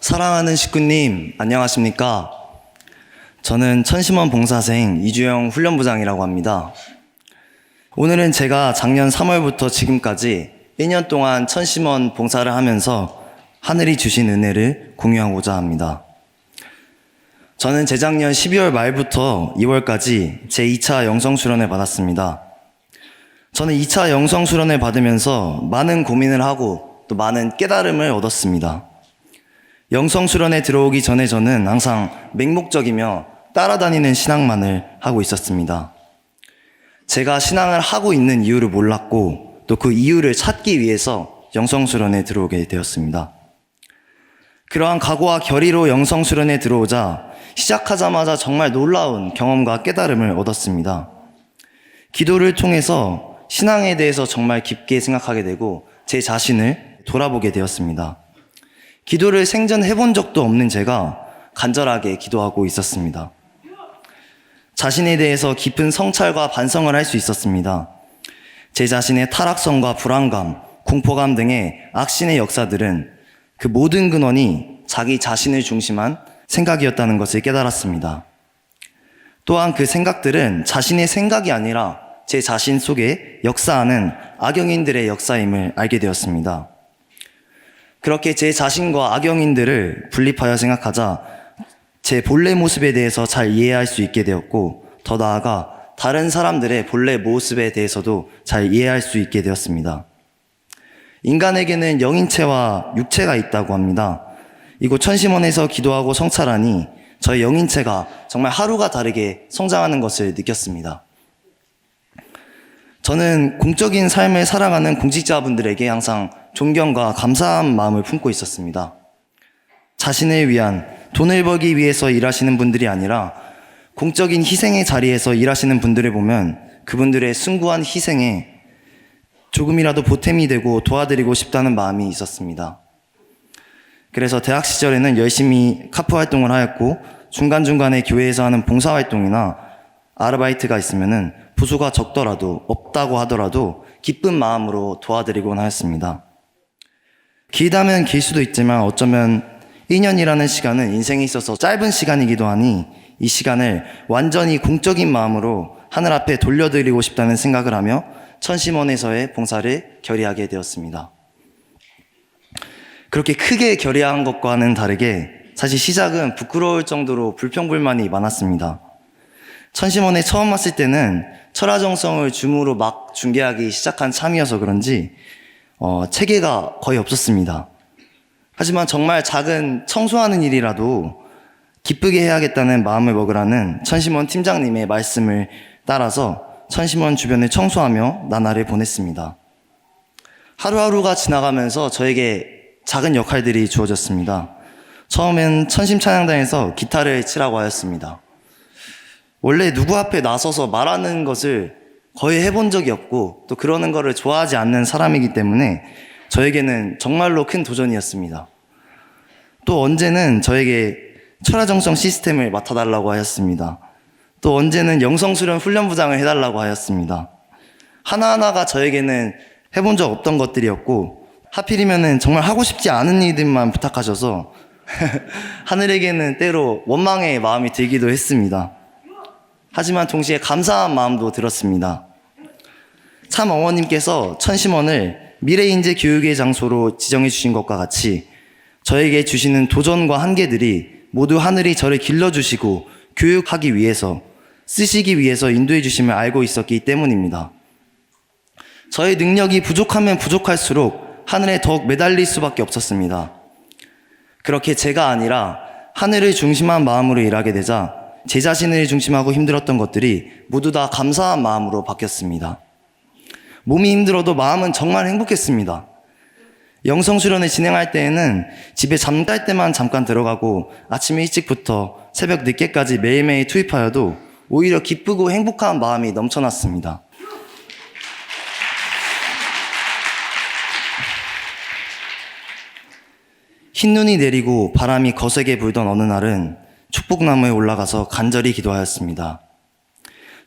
사랑하는 식구님, 안녕하십니까? 저는 천심원 봉사생 이주영 훈련부장이라고 합니다. 오늘은 제가 작년 3월부터 지금까지 1년 동안 천심원 봉사를 하면서 하늘이 주신 은혜를 공유하고자 합니다. 저는 재작년 12월 말부터 2월까지 제2차 영성수련을 받았습니다. 저는 2차 영성수련을 받으면서 많은 고민을 하고 또 많은 깨달음을 얻었습니다. 영성수련에 들어오기 전에 저는 항상 맹목적이며 따라다니는 신앙만을 하고 있었습니다. 제가 신앙을 하고 있는 이유를 몰랐고 또 그 이유를 찾기 위해서 영성수련에 들어오게 되었습니다. 그러한 각오와 결의로 영성수련에 들어오자 시작하자마자 정말 놀라운 경험과 깨달음을 얻었습니다. 기도를 통해서 신앙에 대해서 정말 깊게 생각하게 되고 제 자신을 돌아보게 되었습니다. 기도를 생전해본 적도 없는 제가 간절하게 기도하고 있었습니다. 자신에 대해서 깊은 성찰과 반성을 할 수 있었습니다. 제 자신의 타락성과 불안감, 공포감 등의 악신의 역사들은 그 모든 근원이 자기 자신을 중심한 생각이었다는 것을 깨달았습니다. 또한 그 생각들은 자신의 생각이 아니라 제 자신 속에 역사하는 악영인들의 역사임을 알게 되었습니다. 그렇게 제 자신과 악영인들을 분립하여 생각하자 제 본래 모습에 대해서 잘 이해할 수 있게 되었고, 더 나아가 다른 사람들의 본래 모습에 대해서도 잘 이해할 수 있게 되었습니다. 인간에게는 영인체와 육체가 있다고 합니다. 이곳 천심원에서 기도하고 성찰하니 저의 영인체가 정말 하루가 다르게 성장하는 것을 느꼈습니다. 저는 공적인 삶을 살아가는 공직자분들에게 항상 존경과 감사한 마음을 품고 있었습니다. 자신을 위한 돈을 벌기 위해서 일하시는 분들이 아니라 공적인 희생의 자리에서 일하시는 분들을 보면 그분들의 숭고한 희생에 조금이라도 보탬이 되고 도와드리고 싶다는 마음이 있었습니다. 그래서 대학 시절에는 열심히 카프 활동을 하였고, 중간중간에 교회에서 하는 봉사활동이나 아르바이트가 있으면은 부수가 적더라도 없다고 하더라도 기쁜 마음으로 도와드리곤 하였습니다. 길다면 길 수도 있지만 어쩌면 1년이라는 시간은 인생에 있어서 짧은 시간이기도 하니 이 시간을 완전히 공적인 마음으로 하늘 앞에 돌려드리고 싶다는 생각을 하며 천심원에서의 봉사를 결의하게 되었습니다. 그렇게 크게 결의한 것과는 다르게 사실 시작은 부끄러울 정도로 불평불만이 많았습니다. 천심원에 처음 왔을 때는 철화정성을 줌으로 막 중계하기 시작한 참이어서 그런지 체계가 거의 없었습니다. 하지만 정말 작은 청소하는 일이라도 기쁘게 해야겠다는 마음을 먹으라는 천심원 팀장님의 말씀을 따라서 천심원 주변을 청소하며 나날을 보냈습니다. 하루하루가 지나가면서 저에게 작은 역할들이 주어졌습니다. 처음엔 천심찬양단에서 기타를 치라고 하였습니다. 원래 누구 앞에 나서서 말하는 것을 거의 해본 적이 없고 또 그러는 거를 좋아하지 않는 사람이기 때문에 저에게는 정말로 큰 도전이었습니다. 또 언제는 저에게 철화정성 시스템을 맡아달라고 하였습니다. 또 언제는 영성수련 훈련부장을 해달라고 하였습니다. 하나하나가 저에게는 해본 적 없던 것들이었고, 하필이면은 정말 하고 싶지 않은 일들만 부탁하셔서 하늘에게는 때로 원망의 마음이 들기도 했습니다. 하지만 동시에 감사한 마음도 들었습니다. 참 어머님께서 천심원을 미래인재 교육의 장소로 지정해 주신 것과 같이 저에게 주시는 도전과 한계들이 모두 하늘이 저를 길러주시고 교육하기 위해서, 쓰시기 위해서 인도해 주심을 알고 있었기 때문입니다. 저의 능력이 부족하면 부족할수록 하늘에 더욱 매달릴 수밖에 없었습니다. 그렇게 제가 아니라 하늘을 중심한 마음으로 일하게 되자 제 자신을 중심하고 힘들었던 것들이 모두 다 감사한 마음으로 바뀌었습니다. 몸이 힘들어도 마음은 정말 행복했습니다. 영성수련을 진행할 때에는 집에 잠잘 때만 잠깐 들어가고 아침 일찍부터 새벽 늦게까지 매일매일 투입하여도 오히려 기쁘고 행복한 마음이 넘쳐났습니다. 흰눈이 내리고 바람이 거세게 불던 어느 날은 축복나무에 올라가서 간절히 기도하였습니다.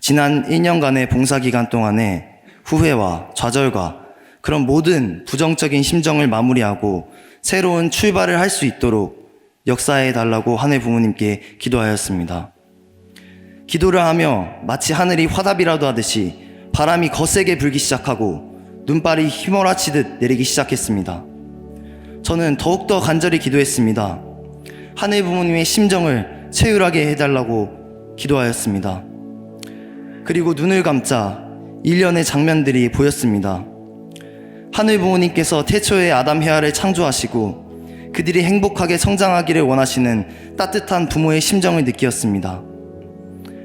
지난 1년간의 봉사기간 동안에 후회와 좌절과 그런 모든 부정적인 심정을 마무리하고 새로운 출발을 할 수 있도록 역사해 달라고 하늘 부모님께 기도하였습니다. 기도를 하며 마치 하늘이 화답이라도 하듯이 바람이 거세게 불기 시작하고 눈발이 휘몰아치듯 내리기 시작했습니다. 저는 더욱더 간절히 기도했습니다. 하늘 부모님의 심정을 채울하게 해달라고 기도하였습니다. 그리고 눈을 감자 일련의 장면들이 보였습니다. 하늘 부모님께서 태초에 아담 헤아를 창조하시고 그들이 행복하게 성장하기를 원하시는 따뜻한 부모의 심정을 느끼었습니다.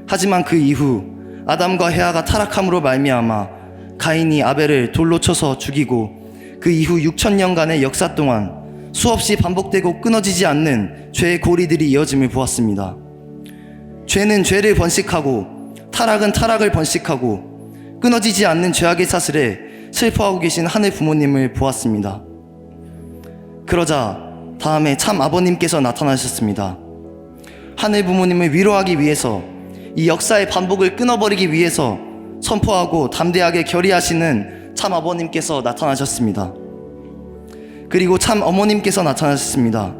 하지만 그 이후 아담과 헤아가 타락함으로 말미암아 가인이 아벨을 돌로 쳐서 죽이고 그 이후 6,000년간의 역사 동안 수없이 반복되고 끊어지지 않는 죄의 고리들이 이어짐을 보았습니다. 죄는 죄를 번식하고 타락은 타락을 번식하고 끊어지지 않는 죄악의 사슬에 슬퍼하고 계신 하늘 부모님을 보았습니다. 그러자 다음에 참 아버님께서 나타나셨습니다. 하늘 부모님을 위로하기 위해서, 이 역사의 반복을 끊어버리기 위해서 선포하고 담대하게 결의하시는 참 아버님께서 나타나셨습니다. 그리고 참 어머님께서 나타나셨습니다.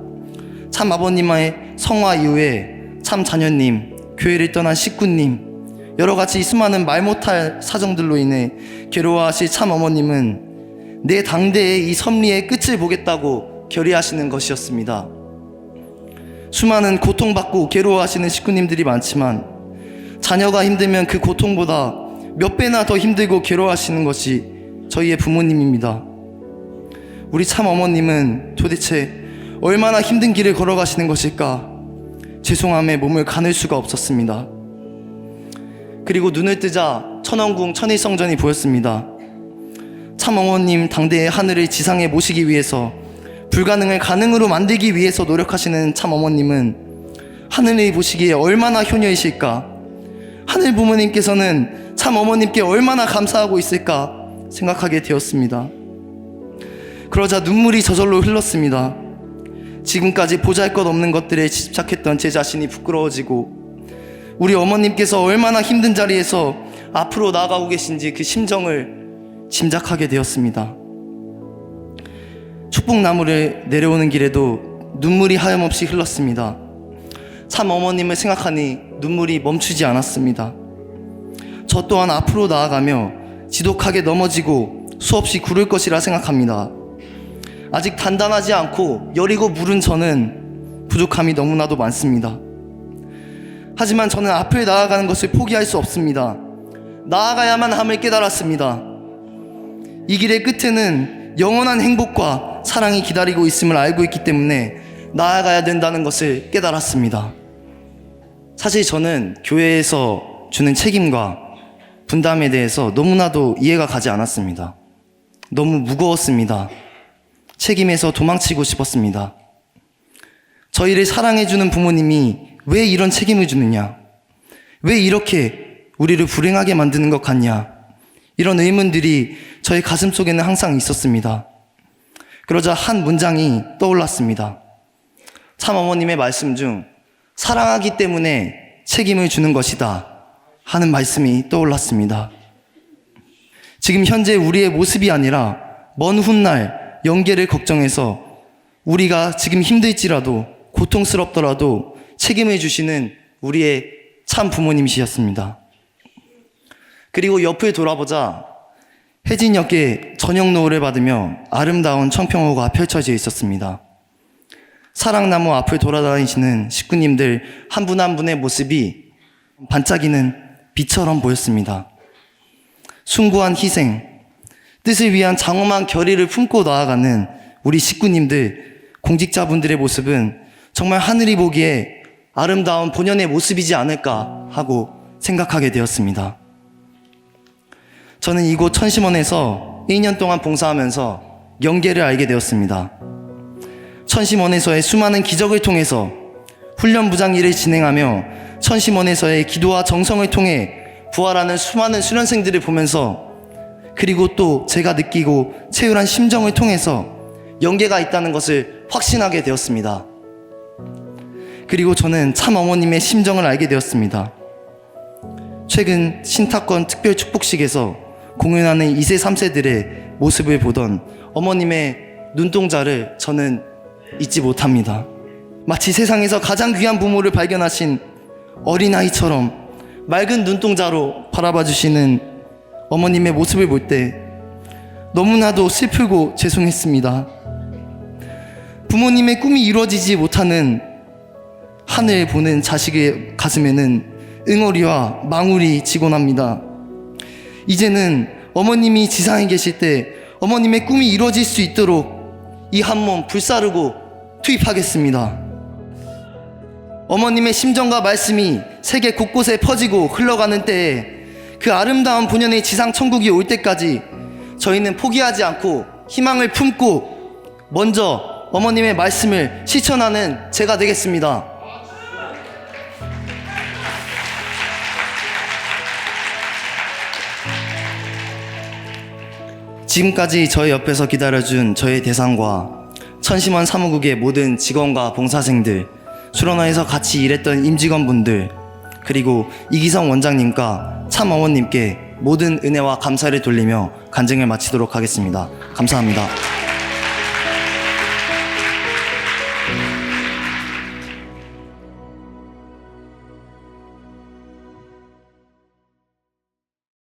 참 아버님의 성화 이후에 참 자녀님, 교회를 떠난 식구님, 여러가지 수많은 말 못할 사정들로 인해 괴로워하실 참 어머님은 내 당대의 이 섭리의 끝을 보겠다고 결의하시는 것이었습니다. 수많은 고통받고 괴로워하시는 식구님들이 많지만 자녀가 힘들면 그 고통보다 몇 배나 더 힘들고 괴로워하시는 것이 저희의 부모님입니다. 우리 참 어머님은 도대체 얼마나 힘든 길을 걸어가시는 것일까 죄송함에 몸을 가눌 수가 없었습니다. 그리고 눈을 뜨자 천왕궁 천일성전이 보였습니다. 참 어머님 당대의 하늘을 지상에 모시기 위해서, 불가능을 가능으로 만들기 위해서 노력하시는 참 어머님은 하늘을 보시기에 얼마나 효녀이실까, 하늘 부모님께서는 참 어머님께 얼마나 감사하고 있을까 생각하게 되었습니다. 그러자 눈물이 저절로 흘렀습니다. 지금까지 보잘것없는 것들에 집착했던 제 자신이 부끄러워지고, 우리 어머님께서 얼마나 힘든 자리에서 앞으로 나아가고 계신지 그 심정을 짐작하게 되었습니다. 축복나무를 내려오는 길에도 눈물이 하염없이 흘렀습니다. 참 어머님을 생각하니 눈물이 멈추지 않았습니다. 저 또한 앞으로 나아가며 지독하게 넘어지고 수없이 구를 것이라 생각합니다. 아직 단단하지 않고 여리고 무른 저는 부족함이 너무나도 많습니다. 하지만 저는 앞을 나아가는 것을 포기할 수 없습니다. 나아가야만 함을 깨달았습니다. 이 길의 끝에는 영원한 행복과 사랑이 기다리고 있음을 알고 있기 때문에 나아가야 된다는 것을 깨달았습니다. 사실 저는 교회에서 주는 책임과 분담에 대해서 너무나도 이해가 가지 않았습니다. 너무 무거웠습니다. 책임에서 도망치고 싶었습니다. 저희를 사랑해주는 부모님이 왜 이런 책임을 주느냐? 왜 이렇게 우리를 불행하게 만드는 것 같냐? 이런 의문들이 저의 가슴속에는 항상 있었습니다. 그러자 한 문장이 떠올랐습니다. 참 어머님의 말씀 중 사랑하기 때문에 책임을 주는 것이다 하는 말씀이 떠올랐습니다. 지금 현재 우리의 모습이 아니라 먼 훗날 영계를 걱정해서 우리가 지금 힘들지라도 고통스럽더라도 책임을 주시는 우리의 참 부모님이셨습니다. 그리고 옆을 돌아보자 해진역에 저녁 노을을 받으며 아름다운 청평호가 펼쳐져 있었습니다. 사랑나무 앞을 돌아다니시는 식구님들 한 분 한 분의 모습이 반짝이는 빛처럼 보였습니다. 숭고한 희생, 뜻을 위한 장엄한 결의를 품고 나아가는 우리 식구님들, 공직자분들의 모습은 정말 하늘이 보기에 아름다운 본연의 모습이지 않을까 하고 생각하게 되었습니다. 저는 이곳 천심원에서 1년 동안 봉사하면서 영계를 알게 되었습니다. 천심원에서의 수많은 기적을 통해서 훈련부장 일을 진행하며 천심원에서의 기도와 정성을 통해 부활하는 수많은 수련생들을 보면서, 그리고 또 제가 느끼고 채울한 심정을 통해서 영계가 있다는 것을 확신하게 되었습니다. 그리고 저는 참 어머님의 심정을 알게 되었습니다. 최근 신탁권 특별 축복식에서 공연하는 2세 3세들의 모습을 보던 어머님의 눈동자를 저는 잊지 못합니다. 마치 세상에서 가장 귀한 부모를 발견하신 어린아이처럼 맑은 눈동자로 바라봐 주시는 어머님의 모습을 볼 때 너무나도 슬프고 죄송했습니다. 부모님의 꿈이 이루어지지 못하는 하늘 보는 자식의 가슴에는 응어리와 망울이 지곤 합니다. 이제는 어머님이 지상에 계실 때 어머님의 꿈이 이루어질 수 있도록 이 한 몸 불사르고 투입하겠습니다. 어머님의 심정과 말씀이 세계 곳곳에 퍼지고 흘러가는 때에 그 아름다운 본연의 지상 천국이 올 때까지 저희는 포기하지 않고 희망을 품고 먼저 어머님의 말씀을 실천하는 제가 되겠습니다. 지금까지 저희 옆에서 기다려준 저의 대상과 천심원 사무국의 모든 직원과 봉사생들, 수련원에서 같이 일했던 임직원분들, 그리고 이기성 원장님과 참 어머님께 모든 은혜와 감사를 돌리며 간증을 마치도록 하겠습니다. 감사합니다.